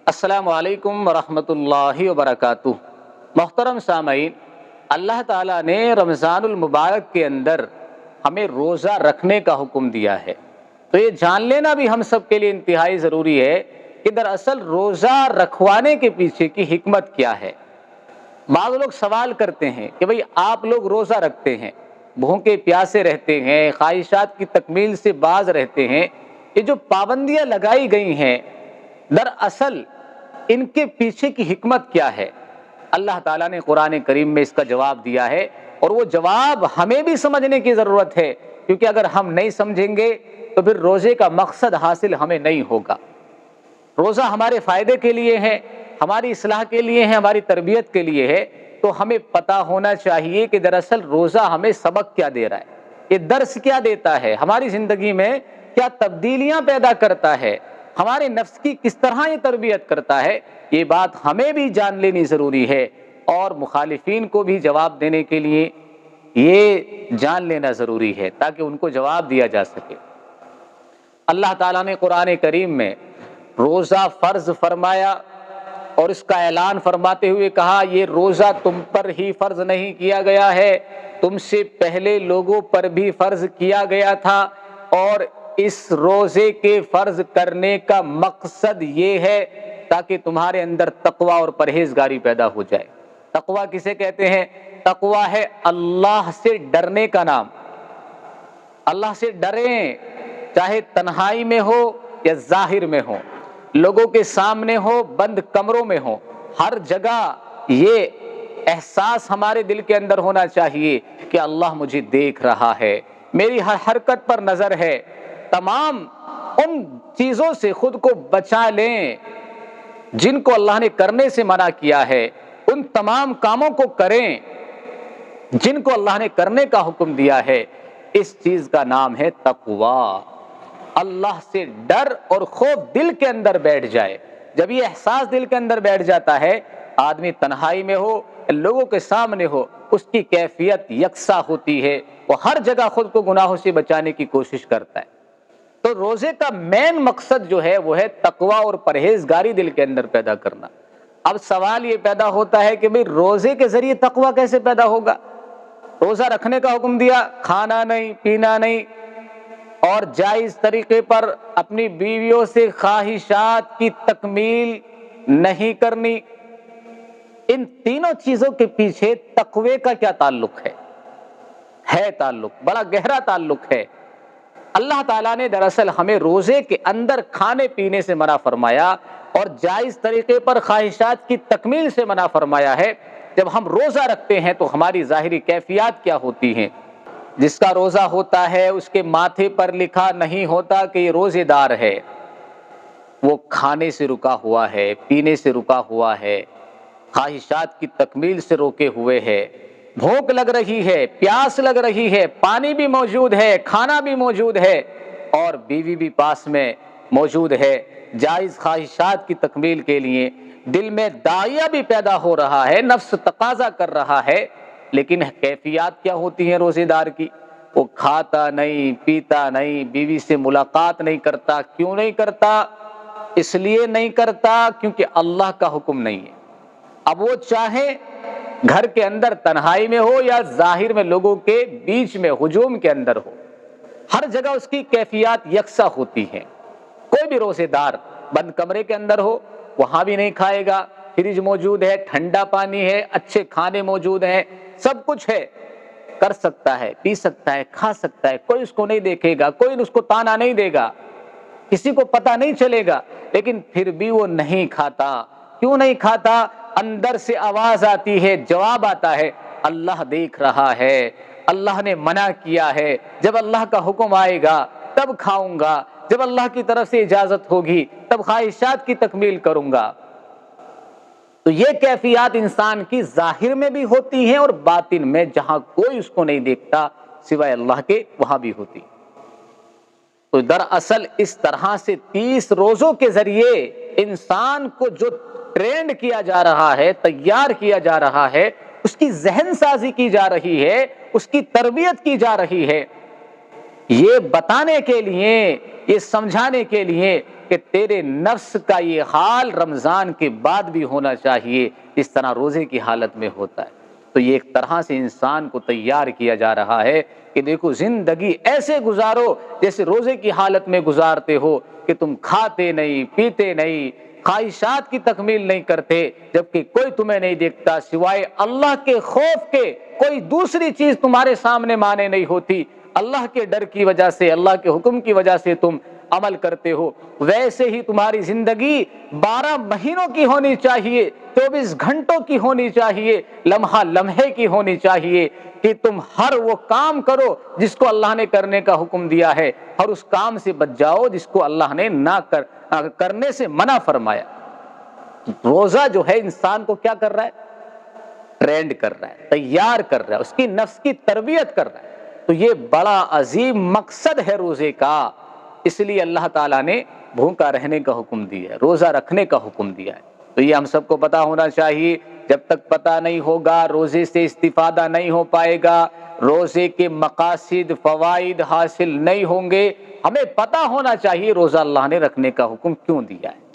السلام علیکم ورحمۃ اللہ وبرکاتہ۔ محترم سامعین، اللہ تعالیٰ نے رمضان المبارک کے اندر ہمیں روزہ رکھنے کا حکم دیا ہے، تو یہ جان لینا بھی ہم سب کے لیے انتہائی ضروری ہے کہ دراصل روزہ رکھوانے کے پیچھے کی حکمت کیا ہے۔ بعض لوگ سوال کرتے ہیں کہ بھئی آپ لوگ روزہ رکھتے ہیں، بھوکے پیاسے رہتے ہیں، خواہشات کی تکمیل سے باز رہتے ہیں، یہ جو پابندیاں لگائی گئی ہیں دراصل ان کے پیچھے کی حکمت کیا ہے؟ اللہ تعالیٰ نے قرآن کریم میں اس کا جواب دیا ہے، اور وہ جواب ہمیں بھی سمجھنے کی ضرورت ہے، کیونکہ اگر ہم نہیں سمجھیں گے تو پھر روزے کا مقصد حاصل ہمیں نہیں ہوگا۔ روزہ ہمارے فائدے کے لیے ہے، ہماری اصلاح کے لیے ہے، ہماری تربیت کے لیے ہے، تو ہمیں پتہ ہونا چاہیے کہ دراصل روزہ ہمیں سبق کیا دے رہا ہے، یہ درس کیا دیتا ہے، ہماری زندگی میں کیا تبدیلیاں پیدا کرتا ہے، ہمارے نفس کی کس طرح یہ تربیت کرتا ہے۔ یہ بات ہمیں بھی جان لینی ضروری ہے، اور مخالفین کو بھی جواب دینے کے لیے یہ جان لینا ضروری ہے تاکہ ان کو جواب دیا جا سکے۔ اللہ تعالیٰ نے قرآن کریم میں روزہ فرض فرمایا اور اس کا اعلان فرماتے ہوئے کہا، یہ روزہ تم پر ہی فرض نہیں کیا گیا ہے، تم سے پہلے لوگوں پر بھی فرض کیا گیا تھا، اور اس روزے کے فرض کرنے کا مقصد یہ ہے تاکہ تمہارے اندر تقوی اور پرہیزگاری پیدا ہو جائے۔ تقوی کسے کہتے ہیں؟ تقوی ہے اللہ سے ڈرنے کا نام۔ اللہ سے ڈریں، چاہے تنہائی میں ہو یا ظاہر میں ہو، لوگوں کے سامنے ہو، بند کمروں میں ہو، ہر جگہ یہ احساس ہمارے دل کے اندر ہونا چاہیے کہ اللہ مجھے دیکھ رہا ہے، میری ہر حرکت پر نظر ہے۔ تمام ان چیزوں سے خود کو بچا لیں جن کو اللہ نے کرنے سے منع کیا ہے، ان تمام کاموں کو کریں جن کو اللہ نے کرنے کا حکم دیا ہے۔ اس چیز کا نام ہے تقوی۔ اللہ سے ڈر اور خوف دل کے اندر بیٹھ جائے، جب یہ احساس دل کے اندر بیٹھ جاتا ہے، آدمی تنہائی میں ہو، لوگوں کے سامنے ہو، اس کی کیفیت یکساں ہوتی ہے، وہ ہر جگہ خود کو گناہوں سے بچانے کی کوشش کرتا ہے۔ تو روزے کا مین مقصد جو ہے وہ ہے تقوی اور پرہیزگاری دل کے اندر پیدا کرنا۔ اب سوال یہ پیدا ہوتا ہے کہ بھئی روزے کے ذریعے تقوی کیسے پیدا ہوگا؟ روزہ رکھنے کا حکم دیا، کھانا نہیں، پینا نہیں، اور جائز طریقے پر اپنی بیویوں سے خواہشات کی تکمیل نہیں کرنی۔ ان تینوں چیزوں کے پیچھے تقوی کا کیا تعلق ہے تعلق، بڑا گہرا تعلق ہے۔ اللہ تعالیٰ نے دراصل ہمیں روزے کے اندر کھانے پینے سے منع فرمایا اور جائز طریقے پر خواہشات کی تکمیل سے منع فرمایا ہے۔ جب ہم روزہ رکھتے ہیں تو ہماری ظاہری کیفیات کیا ہوتی ہیں؟ جس کا روزہ ہوتا ہے اس کے ماتھے پر لکھا نہیں ہوتا کہ یہ روزے دار ہے، وہ کھانے سے رکا ہوا ہے، پینے سے رکا ہوا ہے، خواہشات کی تکمیل سے روکے ہوئے ہے، بھوک لگ رہی ہے، پیاس لگ رہی ہے، پانی بھی موجود ہے، کھانا بھی موجود ہے، اور بیوی بھی پاس میں موجود ہے، جائز خواہشات کی تکمیل کے لیے دل میں داعیہ بھی پیدا ہو رہا ہے، نفس تقاضا کر رہا ہے، لیکن کیفیات کیا ہوتی ہیں روزے دار کی؟ وہ کھاتا نہیں، پیتا نہیں، بیوی سے ملاقات نہیں کرتا۔ کیوں نہیں کرتا؟ اس لیے نہیں کرتا کیونکہ اللہ کا حکم نہیں ہے۔ اب وہ چاہے گھر کے اندر تنہائی میں ہو یا ظاہر میں لوگوں کے بیچ میں ہجوم کے اندر ہو، ہر جگہ اس کی کیفیات یکساں ہوتی ہیں۔ کوئی بھی روزے دار بند کمرے کے اندر ہو، وہاں بھی نہیں کھائے گا، فریج موجود ہے، ٹھنڈا پانی ہے، اچھے کھانے موجود ہیں، سب کچھ ہے، کر سکتا ہے، پی سکتا ہے، کھا سکتا ہے، کوئی اس کو نہیں دیکھے گا، کوئی اس کو تانا نہیں دے گا، کسی کو پتہ نہیں چلے گا، لیکن پھر بھی وہ نہیں کھاتا۔ کیوں نہیں کھاتا؟ اندر سے آواز آتی ہے، جواب آتا ہے، اللہ دیکھ رہا ہے، اللہ نے منع کیا ہے، جب اللہ کا حکم آئے گا تب کھاؤں گا، جب اللہ کی طرف سے اجازت ہوگی تب خواہشات کی تکمیل کروں گا۔ تو یہ کیفیات انسان کی ظاہر میں بھی ہوتی ہیں اور باطن میں، جہاں کوئی اس کو نہیں دیکھتا سوائے اللہ کے، وہاں بھی ہوتی۔ تو دراصل اس طرح سے 30 روزوں کے ذریعے انسان کو جو ٹرینڈ کیا جا رہا ہے، تیار کیا جا رہا ہے، اس کی ذہن سازی کی جا رہی ہے، اس کی تربیت کی جا رہی ہے، یہ بتانے کے لیے، یہ سمجھانے کے لیے کہ تیرے نفس کا یہ حال رمضان کے بعد بھی ہونا چاہیے اس طرح روزے کی حالت میں ہوتا ہے۔ تو یہ ایک طرح سے انسان کو تیار کیا جا رہا ہے کہ دیکھو زندگی ایسے گزارو جیسے روزے کی حالت میں گزارتے ہو، کہ تم کھاتے نہیں، پیتے نہیں، خواہشات کی تکمیل نہیں کرتے، جبکہ کوئی تمہیں نہیں دیکھتا سوائے اللہ کے خوف کے، کوئی دوسری چیز تمہارے سامنے مانے نہیں ہوتی، اللہ کے ڈر کی وجہ سے، اللہ کے حکم کی وجہ سے تم عمل کرتے ہو۔ ویسے ہی تمہاری زندگی 12 مہینوں کی ہونی چاہیے، 24 گھنٹوں کی ہونی چاہیے، لمحہ لمحے کی ہونی چاہیے، کہ تم ہر وہ کام کرو جس کو اللہ نے کرنے کا حکم دیا ہے، اور اس کام سے بچ جاؤ جس کو اللہ نے نہ کرنے سے منع فرمایا۔ روزہ جو ہے انسان کو کیا کر رہا ہے؟ ٹرینڈ کر رہا ہے، تیار کر رہا ہے، اس کی نفس کی تربیت کر رہا ہے۔ تو یہ بڑا عظیم مقصد ہے روزے کا، اس لیے اللہ تعالیٰ نے بھوکا رہنے کا حکم دیا ہے، روزہ رکھنے کا حکم دیا ہے۔ تو یہ ہم سب کو پتہ ہونا چاہیے، جب تک پتہ نہیں ہوگا روزے سے استفادہ نہیں ہو پائے گا، روزے کے مقاصد فوائد حاصل نہیں ہوں گے۔ ہمیں پتہ ہونا چاہیے روزہ اللہ نے رکھنے کا حکم کیوں دیا ہے۔